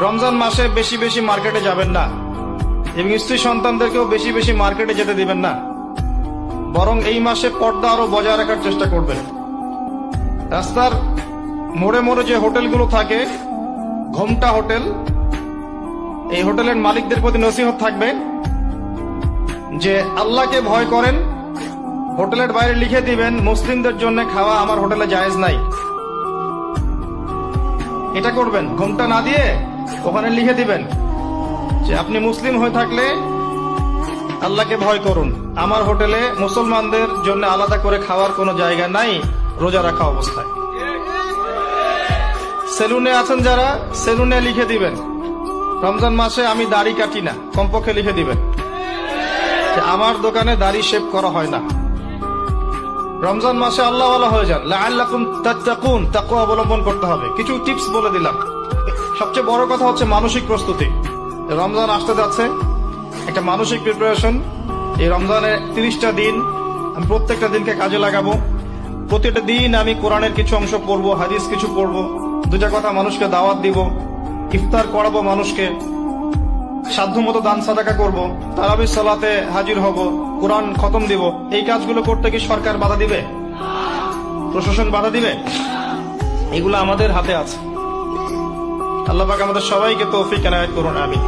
রমজান মাসে বেশি বেশি মার্কেটে যাবেন না এবং স্ত্রী সন্তানদেরকেও বেশি বেশি মার্কেটে যেতে দিবেন না, বরং এই মাসে পর্দা আরো বজায় রাখার চেষ্টা করবেন। রাস্তার মোড়ে মোড়ে যে হোটেলগুলো থাকে, ঘোমটা হোটেল, এই হোটেলের মালিকদের প্রতি নসিহত থাকবে যে আল্লাহকে ভয় করেন, হোটেলের বাইরে লিখে দিবেন মুসলিমদের জন্য খাওয়া আমার হোটেলে জায়েজ নাই। এটা করবেন, ঘোমটা না দিয়ে ওখানে লিখে দিবেন যে আপনি মুসলিম হয়ে থাকলে আল্লাহকে ভয় করুন, আমার হোটেলে মুসলমানদের জন্য আলাদা করে খাওয়ার কোনো জায়গা নাই রোজা রাখা অবস্থায়। সেলুনে আছেন যারা, সেলুনে লিখে দিবেন রমজান মাসে আমি দাড়ি কাটি না, কমপক্ষে লিখে দিবেন যে আমার দোকানে দাড়ি শেভ করা হয় না। রমজান মাসে আল্লাহ ওয়ালা হয়ে যান, লাআল্লাকুম তাত্তাকুন, তাকওয়া অবলম্বন করতে হবে। কিছু টিপস বলে দিলাম। সবচেয়ে বড় কথা হচ্ছে মানসিক প্রস্তুতি। রমজান আসতে যাচ্ছে, একটা মানসিক প্রিপারেশন। এই রমজানের 30টা দিন আমি প্রত্যেকটা দিনকে কাজে লাগাবো। প্রতিটা দিন আমি কোরআনের কিছু অংশ পড়বো, হাদিস কিছু পড়বো, দুটা কথা মানুষকে দাওয়াত দিব, ইফতার করাবো মানুষকে, সাধ্যমতো দান সাদাকা করব, তারাবির সালাতে হাজির হব, কোরআন খতম দিব। এই কাজগুলো করতে কি সরকার বাধা দিবে? প্রশাসন বাধা দিবে? এগুলো আমাদের হাতে আছে। আল্লাহ পাক আমাদের সবাইকে তৌফিক এনায়েত করুন, আমিন।